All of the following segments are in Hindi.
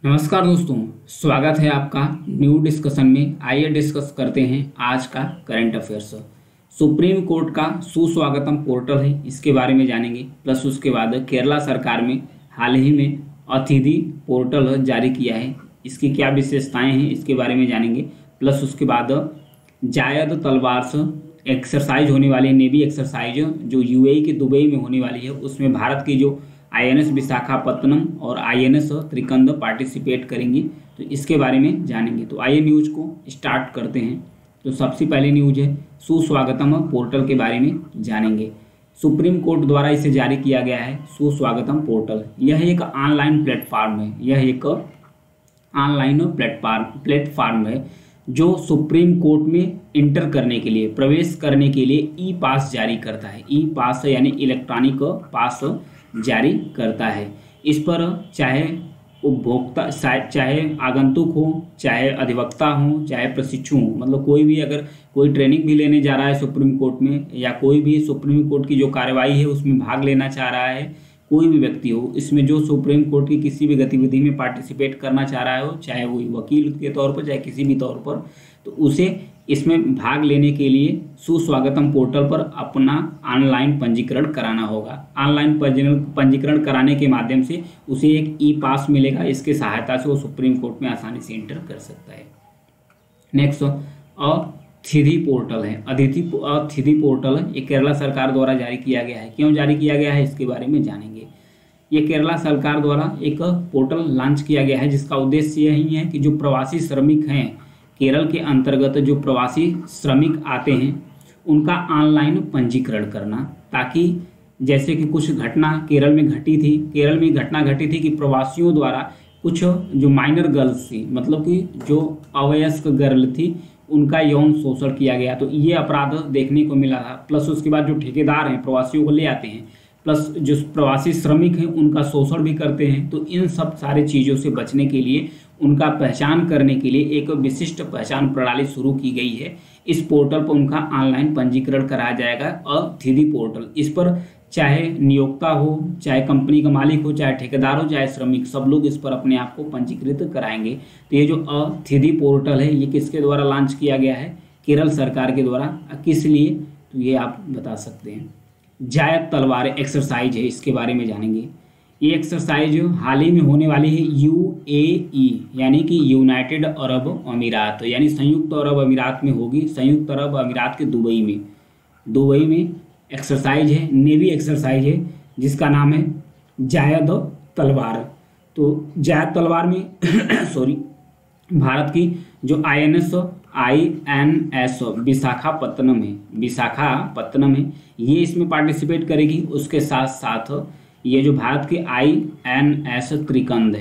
नमस्कार दोस्तों, स्वागत है आपका न्यू डिस्कशन में। आइए डिस्कस करते हैं आज का करंट अफेयर्स। सुप्रीम कोर्ट का सुस्वागतम पोर्टल है, इसके बारे में जानेंगे। प्लस उसके बाद केरला सरकार में हाल ही में अतिथि पोर्टल जारी किया है, इसकी क्या विशेषताएं हैं इसके बारे में जानेंगे। प्लस उसके बाद जायद तलवार से एक्सरसाइज होने वाली नेवी एक्सरसाइज जो यूएई के दुबई में होने वाली है, उसमें भारत की जो आईएनएस विशाखापत्तनम और आईएनएस त्रिकंद पार्टिसिपेट करेंगी, तो इसके बारे में जानेंगे। तो आइए न्यूज को स्टार्ट करते हैं। तो सबसे पहले न्यूज है सुस्वागतम पोर्टल के बारे में जानेंगे। सुप्रीम कोर्ट द्वारा इसे जारी किया गया है सुस्वागतम पोर्टल। यह एक ऑनलाइन प्लेटफॉर्म है, प्लेटफॉर्म है जो सुप्रीम कोर्ट में इंटर करने के लिए, प्रवेश करने के लिए ई पास जारी करता है। ई पास यानी इलेक्ट्रॉनिक पास जारी करता है। इस पर चाहे उपभोक्ता, चाहे आगंतुक हो, चाहे अधिवक्ता हो, चाहे प्रशिक्षु हो, मतलब कोई भी अगर कोई ट्रेनिंग भी लेने जा रहा है सुप्रीम कोर्ट में, या कोई भी सुप्रीम कोर्ट की जो कार्रवाई है उसमें भाग लेना चाह रहा है, कोई भी व्यक्ति हो इसमें जो सुप्रीम कोर्ट की किसी भी गतिविधि में पार्टिसिपेट करना चाह रहा हो, चाहे वो वकील के तौर पर चाहे किसी भी तौर पर, तो उसे इसमें भाग लेने के लिए सुस्वागतम पोर्टल पर अपना ऑनलाइन पंजीकरण कराना होगा। ऑनलाइन पंजीकरण कराने के माध्यम से उसे एक ई पास मिलेगा। इसके सहायता से वो सुप्रीम कोर्ट में आसानी से इंटर कर सकता है। नेक्स्ट अतिथि पोर्टल है। अतिथि पोर्टल है, ये केरला सरकार द्वारा जारी किया गया है। क्यों जारी किया गया है इसके बारे में जानेंगे। ये केरला सरकार द्वारा एक पोर्टल लॉन्च किया गया है जिसका उद्देश्य यही है कि जो प्रवासी श्रमिक हैं, केरल के अंतर्गत जो प्रवासी श्रमिक आते हैं उनका ऑनलाइन पंजीकरण करना, ताकि जैसे कि कुछ घटना केरल में घटी थी कि प्रवासियों द्वारा कुछ जो माइनर गर्ल्स थी, मतलब कि जो अवयस्क गर्ल थी, उनका यौन शोषण किया गया। तो ये अपराध देखने को मिला था। प्लस उसके बाद जो ठेकेदार हैं प्रवासियों को ले आते हैं, प्लस जो प्रवासी श्रमिक हैं उनका शोषण भी करते हैं। तो इन सब सारे चीज़ों से बचने के लिए, उनका पहचान करने के लिए एक विशिष्ट पहचान प्रणाली शुरू की गई है। इस पोर्टल पर उनका ऑनलाइन पंजीकरण कराया जाएगा, अतिथि पोर्टल। इस पर चाहे नियोक्ता हो, चाहे कंपनी का मालिक हो, चाहे ठेकेदार हो, चाहे श्रमिक, सब लोग इस पर अपने आप को पंजीकृत कराएंगे। तो ये जो अतिथि पोर्टल है ये किसके द्वारा लॉन्च किया गया है? केरल सरकार के द्वारा। किस लिए, तो ये आप बता सकते हैं। जायद तलवार एक्सरसाइज है, इसके बारे में जानेंगे। ये एक्सरसाइज हाल ही में होने वाली है यूएई यानी कि यूनाइटेड अरब अमीरात, यानी संयुक्त अरब अमीरात में होगी। संयुक्त अरब अमीरात के दुबई में एक्सरसाइज है, नेवी एक्सरसाइज है जिसका नाम है जायद तलवार। तो जायद तलवार में भारत की जो आईएनएस विशाखापत्तनम है, ये इसमें पार्टिसिपेट करेगी। उसके साथ साथ ये जो भारत के आईएनएस त्रिकंद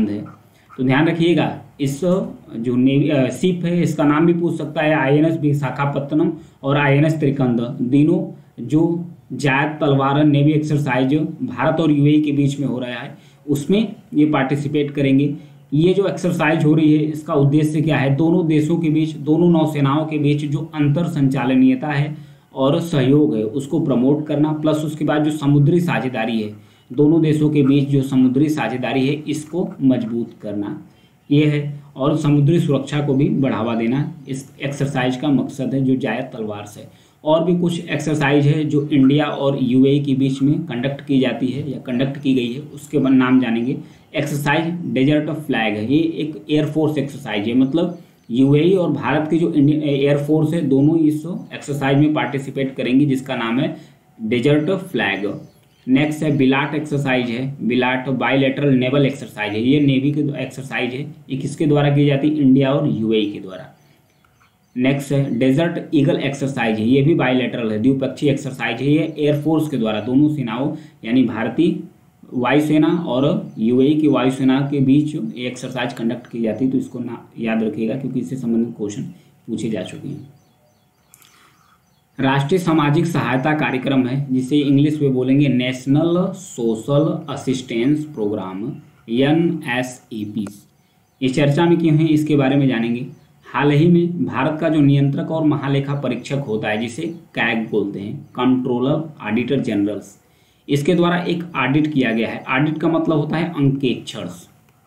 है। तो ध्यान रखिएगा, इस जो नेवी शिप है इसका नाम भी पूछ सकता है, आईएनएस विशाखापत्तनम और आईएनएस त्रिकंद। तीनों जो जायद तलवार नेवी एक्सरसाइज भारत और यूएई के बीच में हो रहा है उसमें ये पार्टिसिपेट करेंगे। ये जो एक्सरसाइज हो रही है इसका उद्देश्य क्या है? दोनों देशों के बीच, दोनों नौसेनाओं के बीच जो अंतर संचालनीयता है और सहयोग है उसको प्रमोट करना। प्लस उसके बाद जो समुद्री साझेदारी है, दोनों देशों के बीच जो समुद्री साझेदारी है इसको मजबूत करना, ये है। और समुद्री सुरक्षा को भी बढ़ावा देना इस एक्सरसाइज का मकसद है जो जायद तलवार से। और भी कुछ एक्सरसाइज है जो इंडिया और यूएई के बीच में कंडक्ट की जाती है या कंडक्ट की गई है, उसके नाम जानेंगे। एक्सरसाइज डेजर्ट फ्लैग है, ये एक एयरफोर्स एक्सरसाइज है, मतलब यूएई और भारत की जो एयरफोर्स है दोनों इस एक्सरसाइज में पार्टिसिपेट करेंगी जिसका नाम है डेजर्ट फ्लैग। नेक्स्ट है बिलाट एक्सरसाइज है, बिलाट बायलैटरल नेवल एक्सरसाइज है, ये नेवी की एक्सरसाइज है। ये किसके द्वारा की जाती है? इंडिया और यूएई के द्वारा। नेक्स्ट है डेजर्ट ईगल एक्सरसाइज है, ये भी बायलैटरल है, द्विपक्षीय एक्सरसाइज है। ये एयरफोर्स के द्वारा दोनों सेनाओं यानी भारतीय वायुसेना और यूएई की वायुसेना के बीच ये एक्सरसाइज कंडक्ट की जाती है। तो इसको याद रखिएगा क्योंकि इससे संबंधित क्वेश्चन पूछे जा चुके हैं। राष्ट्रीय सामाजिक सहायता कार्यक्रम है जिसे इंग्लिश में बोलेंगे national social assistance programme, NSAP। ये चर्चा में क्यों है इसके बारे में जानेंगे। हाल ही में भारत का जो नियंत्रक और महालेखा परीक्षक होता है जिसे कैग बोलते हैं, कंट्रोलर ऑडिटर जनरल्स, इसके द्वारा एक ऑडिट किया गया है। ऑडिट का मतलब होता है अंकेक्षण।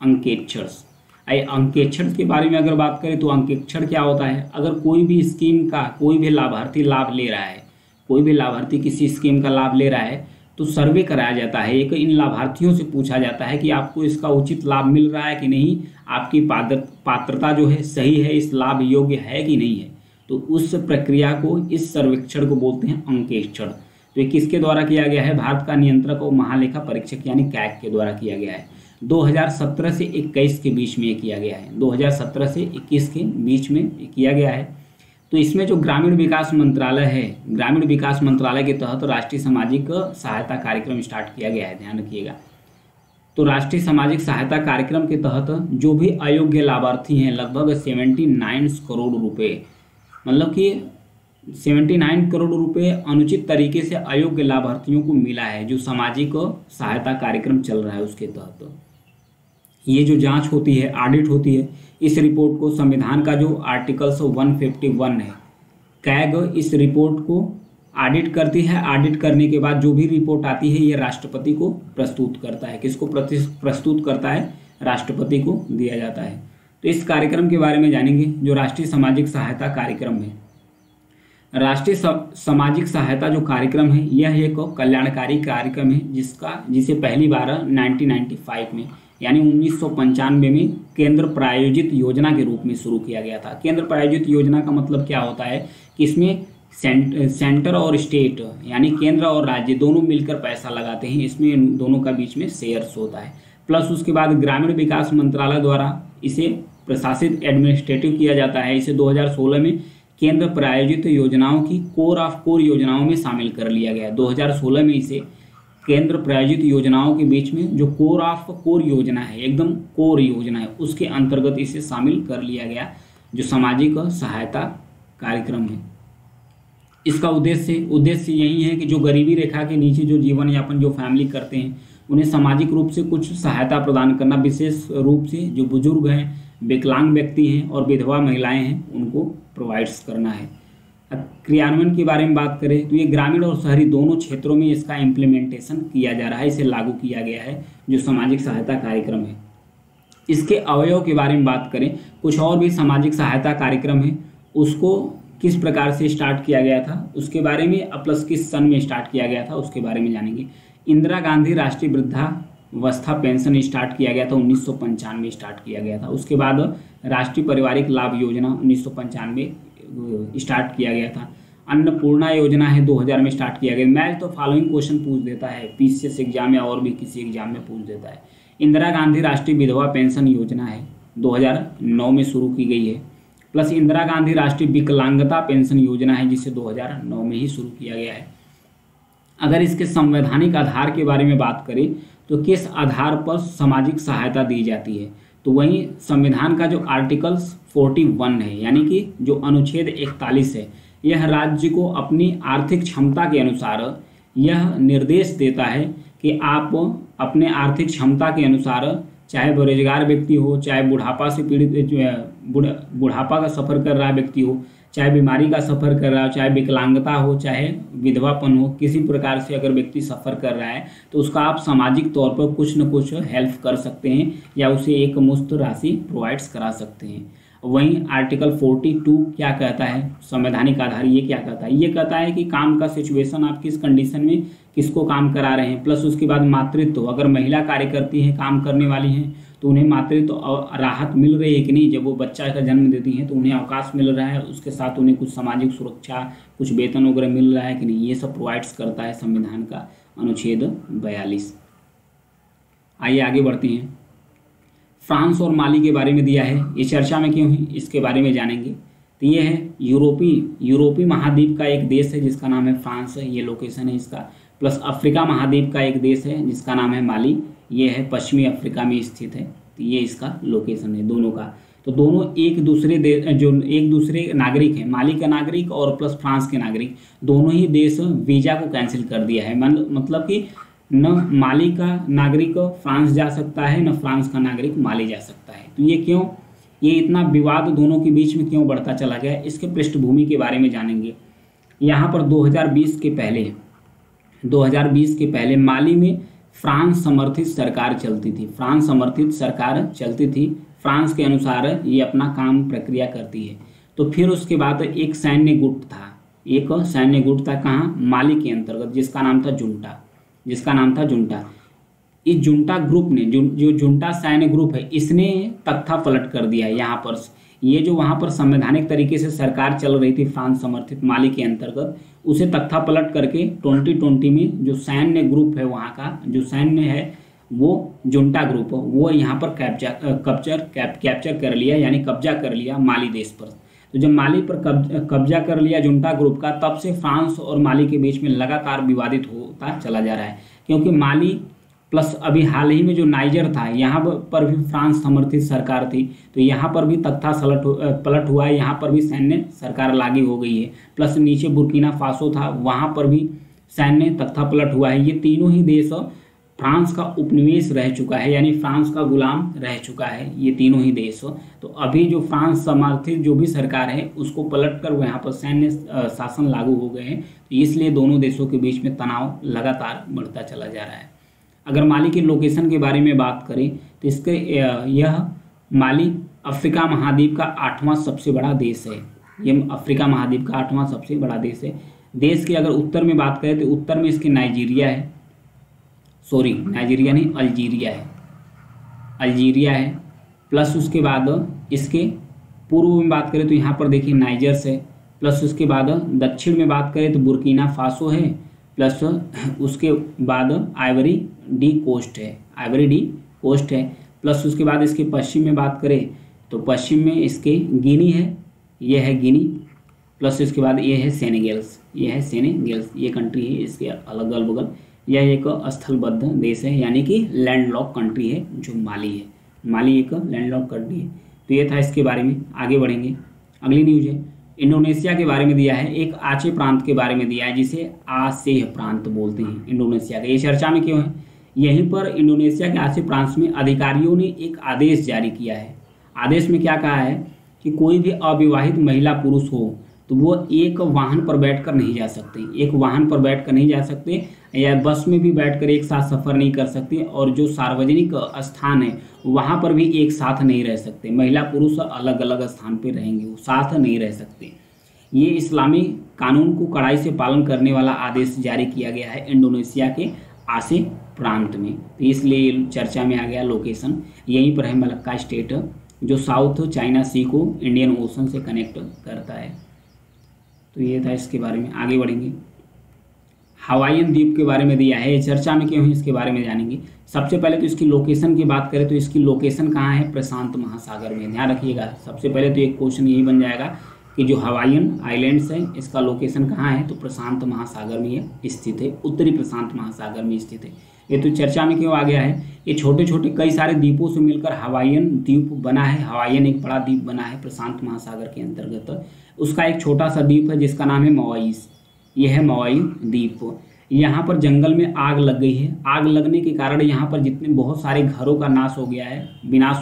अंकेक्षण के बारे में अगर बात करें तो अंकेक्षण क्या होता है, अगर कोई भी स्कीम का कोई भी लाभार्थी लाभ ले रहा है, कोई भी लाभार्थी किसी स्कीम का लाभ ले रहा है तो सर्वे कराया जाता है। एक इन लाभार्थियों से पूछा जाता है कि आपको इसका उचित लाभ मिल रहा है कि नहीं, आपकी पात्रता जो है सही है, इस लाभ योग्य है कि नहीं है। तो उस प्रक्रिया को, इस सर्वेक्षण को बोलते हैं अंकेक्षण। तो ये किसके द्वारा किया गया है, भारत का नियंत्रक और महालेखा परीक्षक यानी कैग के द्वारा किया गया है। 2017 से 21 के बीच में ये किया गया है, 2017 से 21 के बीच में किया गया है। तो इसमें जो ग्रामीण विकास मंत्रालय है, ग्रामीण विकास मंत्रालय के तहत राष्ट्रीय सामाजिक सहायता कार्यक्रम स्टार्ट किया गया है, ध्यान रखिएगा। तो राष्ट्रीय सामाजिक सहायता कार्यक्रम के तहत जो भी अयोग्य लाभार्थी हैं, लगभग 79 करोड़ रुपए, मतलब कि 79 करोड़ रुपए अनुचित तरीके से अयोग्य लाभार्थियों को मिला है, जो सामाजिक सहायता कार्यक्रम चल रहा है उसके तहत। ये जो जांच होती है, ऑडिट होती है, इस रिपोर्ट को संविधान का जो आर्टिकल्स 151 है, कैग इस रिपोर्ट को ऑडिट करती है। ऑडिट करने के बाद जो भी रिपोर्ट आती है ये राष्ट्रपति को प्रस्तुत करता है। किसको प्रस्तुत करता है, राष्ट्रपति को दिया जाता है। तो इस कार्यक्रम के बारे में जानेंगे, जो राष्ट्रीय सामाजिक सहायता कार्यक्रम है। राष्ट्रीय सामाजिक सहायता जो कार्यक्रम है, यह एक कल्याणकारी कार्यक्रम है जिसे पहली बार 1995 में यानी 1995 में केंद्र प्रायोजित योजना के रूप में शुरू किया गया था। केंद्र प्रायोजित योजना का मतलब क्या होता है कि इसमें सेंटर और स्टेट यानी केंद्र और राज्य दोनों मिलकर पैसा लगाते हैं, इसमें दोनों का बीच में शेयर्स होता है। प्लस उसके बाद ग्रामीण विकास मंत्रालय द्वारा इसे प्रशासित एडमिनिस्ट्रेटिव किया जाता है। इसे 2016 में केंद्र प्रायोजित योजनाओं की कोर ऑफ कोर योजनाओं में शामिल कर लिया गया। 2016 में इसे केंद्र प्रायोजित योजनाओं के बीच में जो कोर ऑफ कोर योजना है, एकदम कोर योजना है, उसके अंतर्गत इसे शामिल कर लिया गया, जो सामाजिक सहायता कार्यक्रम है। इसका उद्देश्य यही है कि जो गरीबी रेखा के नीचे जो जीवन यापन जो फैमिली करते हैं, उन्हें सामाजिक रूप से कुछ सहायता प्रदान करना, विशेष रूप से जो बुजुर्ग हैं, विकलांग व्यक्ति हैं और विधवा महिलाएं हैं, उनको प्रोवाइड्स करना है। क्रियान्वयन के बारे में बात करें तो ये ग्रामीण और शहरी दोनों क्षेत्रों में इसका इम्प्लीमेंटेशन किया जा रहा है, इसे लागू किया गया है, जो सामाजिक सहायता कार्यक्रम है। इसके अवयव के बारे में बात करें, कुछ और भी सामाजिक सहायता कार्यक्रम है, उसको किस प्रकार से स्टार्ट किया गया था उसके बारे में, प्लस किस सन में स्टार्ट किया गया था उसके बारे में जानेंगे। इंदिरा गांधी राष्ट्रीय वृद्धावस्था पेंशन स्टार्ट किया गया था, 1995 में स्टार्ट किया गया था। उसके बाद राष्ट्रीय पारिवारिक लाभ योजना 1995 स्टार्ट किया गया था। अन्नपूर्णा योजना है 2000 में स्टार्ट किया गया। मैच तो फॉलोइंग क्वेश्चन पूछ देता है, पीसीएस एग्जाम या और भी किसी एग्जाम में पूछ देता है। इंदिरा गांधी राष्ट्रीय विधवा पेंशन योजना है, 2009 में शुरू की गई है। प्लस इंदिरा गांधी राष्ट्रीय विकलांगता पेंशन योजना है, जिसे 2009 में ही शुरू किया गया है। अगर इसके संवैधानिक आधार के बारे में बात करें तो किस आधार पर सामाजिक सहायता दी जाती है, तो वहीं संविधान का जो आर्टिकल्स 41 है, यानी कि जो अनुच्छेद 41 है, यह राज्य को अपनी आर्थिक क्षमता के अनुसार यह निर्देश देता है कि आप अपने आर्थिक क्षमता के अनुसार, चाहे बेरोजगार व्यक्ति हो, चाहे बुढ़ापा से पीड़ित बुढ़ापा का सफ़र कर रहा व्यक्ति हो, चाहे बीमारी का सफ़र कर रहा हो, चाहे विकलांगता हो, चाहे विधवापन हो, किसी प्रकार से अगर व्यक्ति सफ़र कर रहा है तो उसका आप सामाजिक तौर पर कुछ न कुछ हेल्प कर सकते हैं या उसे एक मुफ्त राशि प्रोवाइड्स करा सकते हैं। वहीं आर्टिकल 42 क्या कहता है, संवैधानिक आधार ये क्या कहता है, ये कहता है कि काम का सिचुएशन, आप किस कंडीशन में किसको काम करा रहे हैं। प्लस उसके बाद मातृत्व, अगर महिला कार्य करती हैं, काम करने वाली हैं, तो उन्हें मातृत्व राहत मिल रही है कि नहीं, जब वो बच्चा का जन्म देती हैं तो उन्हें अवकाश मिल रहा है, उसके साथ उन्हें कुछ सामाजिक सुरक्षा, कुछ वेतन वगैरह मिल रहा है कि नहीं, ये सब प्रोवाइड्स करता है संविधान का अनुच्छेद 42। आइए आगे बढ़ते हैं। फ्रांस और माली के बारे में दिया है, ये चर्चा में क्यों है इसके बारे में जानेंगे। तो ये है यूरोपीय महाद्वीप का एक देश है जिसका नाम है फ्रांस है, ये लोकेशन है इसका। प्लस अफ्रीका महाद्वीप का एक देश है जिसका नाम है माली, ये है पश्चिमी अफ्रीका में स्थित है। तो ये इसका लोकेशन है दोनों का। तो दोनों एक दूसरे नागरिक हैं, माली का नागरिक और प्लस फ्रांस के नागरिक, दोनों ही देश वीज़ा को कैंसिल कर दिया है। मतलब कि न माली का नागरिक फ्रांस जा सकता है, न फ्रांस का नागरिक माली जा सकता है। तो ये क्यों, ये इतना विवाद दोनों के बीच में क्यों बढ़ता चला गया, इसके पृष्ठभूमि के बारे में जानेंगे। यहाँ पर 2020 के पहले 2020 के पहले माली में फ्रांस समर्थित सरकार चलती थी। फ्रांस समर्थित सरकार चलती थी, फ्रांस के अनुसार ये अपना काम प्रक्रिया करती है। तो फिर उसके बाद एक सैन्य गुट था कहाँ, माली के अंतर्गत, जिसका नाम था जुंटा। इस जुंटा ग्रुप ने जो जुंटा सैन्य ग्रुप है, इसने तख्ता पलट कर दिया यहाँ पर। ये जो वहाँ पर संवैधानिक तरीके से सरकार चल रही थी फ्रांस समर्थित माली के अंतर्गत, उसे तख्ता पलट करके 2020 में जो सैन्य ग्रुप है वहाँ का, जो सैन्य है वो जुंटा ग्रुप, वो यहाँ पर कैप्चर कर लिया, यानी कब्जा कर लिया माली देश पर। तो जब माली पर कब्जा कर लिया जुंटा ग्रुप का, तब से फ्रांस और माली के बीच में लगातार विवादित होता चला जा रहा है, क्योंकि माली प्लस अभी हाल ही में जो नाइजर था, यहाँ पर भी फ्रांस समर्थित सरकार थी, तो यहाँ पर भी तख्ता पलट हुआ है, यहाँ पर भी सैन्य सरकार लागू हो गई है। प्लस नीचे बुर्किना फासो था, वहाँ पर भी सैन्य तख्ता पलट हुआ है। ये तीनों ही देश फ्रांस का उपनिवेश रह चुका है, यानी फ्रांस का गुलाम रह चुका है ये तीनों ही देश। तो अभी जो फ्रांस समर्थित जो भी सरकार है, उसको पलट कर यहाँ पर सैन्य शासन लागू हो गए हैं, तो इसलिए दोनों देशों के बीच में तनाव लगातार बढ़ता चला जा रहा है। अगर माली के लोकेशन के बारे में बात करें तो इसके यह माली अफ्रीका महाद्वीप का 8वां सबसे बड़ा देश है। ये अफ्रीका महाद्वीप का 8वां सबसे बड़ा देश है। देश के अगर उत्तर में बात करें तो उत्तर में इसके नाइजीरिया नहीं, अल्जीरिया है। प्लस उसके बाद इसके पूर्व में बात करें तो यहाँ पर देखिए नाइजर है। प्लस उसके बाद दक्षिण में बात करें तो बुर्किना फासो है। प्लस उसके बाद आइवरी डी कोस्ट है। प्लस उसके बाद इसके पश्चिम में बात करें तो पश्चिम में इसके गिनी है, ये है गिनी। प्लस इसके बाद ये है सेनेगल्स, ये कंट्री है इसके अगल बगल। यह एक स्थलबद्ध देश है, यानी कि लैंडलॉक कंट्री है जो माली है। माली एक लैंडलॉक कंट्री है। तो ये था इसके बारे में। आगे बढ़ेंगे, अगली न्यूज है इंडोनेशिया के बारे में दिया है, एक आचे प्रांत के बारे में दिया है जिसे आसेह प्रांत बोलते हैं इंडोनेशिया का। ये चर्चा में क्यों है? यहीं पर इंडोनेशिया के आसे प्रांत में अधिकारियों ने एक आदेश जारी किया है। आदेश में क्या कहा है कि कोई भी अविवाहित महिला पुरुष हो तो वो एक वाहन पर बैठकर नहीं जा सकते, या बस में भी बैठकर एक साथ सफ़र नहीं कर सकते, और जो सार्वजनिक स्थान है वहाँ पर भी एक साथ नहीं रह सकते। महिला पुरुष अलग अलग स्थान पर रहेंगे, वो साथ नहीं रह सकते। ये इस्लामी कानून को कड़ाई से पालन करने वाला आदेश जारी किया गया है इंडोनेशिया के आसे प्रांत में। तो इसलिए चर्चा में आ गया लोकेशन। यहीं पर है मलक्का स्टेट, जो साउथ चाइना सी को इंडियन ओशन से कनेक्ट करता है। तो ये था इसके बारे में। आगे बढ़ेंगे, हवाईयन द्वीप के बारे में दिया है। ये चर्चा में क्यों है इसके बारे में जानेंगे। सबसे पहले तो इसकी लोकेशन की बात करें तो इसकी लोकेशन कहाँ है? प्रशांत महासागर में। ध्यान रखिएगा, सबसे पहले तो एक क्वेश्चन यही बन जाएगा कि जो हवाईयन आइलैंड्स है इसका लोकेशन कहाँ है? तो प्रशांत महासागर में ये स्थित है, उत्तरी प्रशांत महासागर में स्थित है। ये तो चर्चा में क्यों आ गया है? ये छोटे छोटे कई सारे द्वीपों से मिलकर हवाईयन द्वीप बना है। हवाईयन एक बड़ा द्वीप बना है प्रशांत महासागर के अंतर्गत। उसका एक छोटा सा द्वीप है जिसका नाम है मवाईस। यह है मवाई द्वीप। यहाँ पर जंगल में आग लग गई है। आग लगने के कारण यहाँ पर जितने बहुत सारे घरों का विनाश हो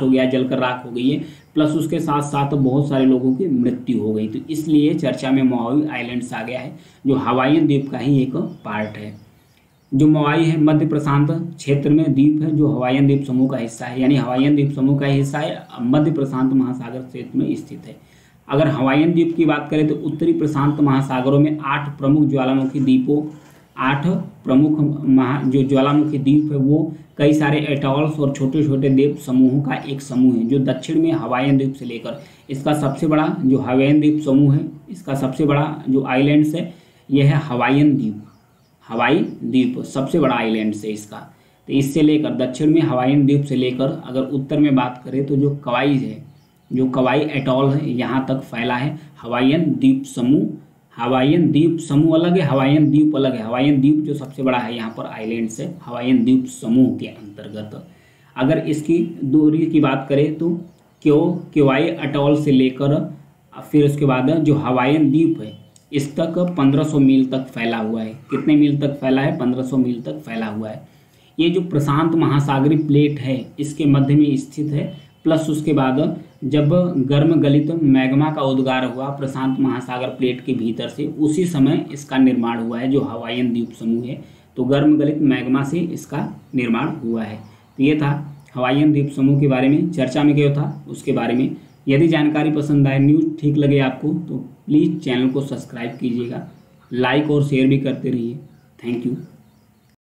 गया है, जलकर राख हो गई है। प्लस उसके साथ साथ बहुत सारे लोगों की मृत्यु हो गई। तो इसलिए चर्चा में मवाई आइलैंड्स आ गया है, जो हवाईयन द्वीप का ही एक पार्ट है। जो मवाई है मध्य प्रशांत क्षेत्र में द्वीप है, जो हवाईयन द्वीप समूह का हिस्सा है, यानी हवाईयन द्वीप समूह का हिस्सा है, मध्य प्रशांत महासागर क्षेत्र में स्थित है। अगर हवाईयन द्वीप की बात करें तो उत्तरी प्रशांत महासागरों में 8 प्रमुख ज्वालामुखी द्वीपों, 8 प्रमुख जो ज्वालामुखी द्वीप है वो कई सारे एटॉल्स और छोटे छोटे द्वीप समूहों का एक समूह है, जो दक्षिण में हवाईयन द्वीप से लेकर इसका सबसे बड़ा जो हवाईयन द्वीप समूह है, इसका सबसे बड़ा जो आइलैंड्स है यह है हवाईयन द्वीप। हवाई द्वीप सबसे बड़ा आइलैंड्स है इसका। तो इससे लेकर दक्षिण में हवाईयन द्वीप से लेकर अगर उत्तर में बात करें तो जो कवाई है, जो कवाई एटॉल है, यहाँ तक फैला है हवाईयन द्वीप समूह। हवाईयन द्वीप समूह अलग है, हवाईयन द्वीप अलग है। हवाईयन द्वीप जो सबसे बड़ा है यहाँ पर आइलैंड्स है हवाईयन द्वीप समूह के अंतर्गत। अगर इसकी दूरी की बात करें तो क्योवाई एटॉल से लेकर फिर उसके बाद जो हवाईयन द्वीप है इस तक 1500 मील तक फैला हुआ है। कितने मील तक फैला है? 1500 मील तक फैला हुआ है। ये जो प्रशांत महासागरीय प्लेट है इसके मध्य में स्थित है। प्लस उसके बाद जब गर्म गलित मैग्मा का उद्गार हुआ प्रशांत महासागर प्लेट के भीतर से, उसी समय इसका निर्माण हुआ है जो हवाईयन द्वीप समूह है। तो गर्म गलित मैग्मा से इसका निर्माण हुआ है। तो ये था हवाईयन द्वीप समूह के बारे में, चर्चा में क्या था उसके बारे में। यदि जानकारी पसंद आए, न्यूज़ ठीक लगे आपको, तो प्लीज़ चैनल को सब्सक्राइब कीजिएगा, लाइक और शेयर भी करते रहिए। Thank you.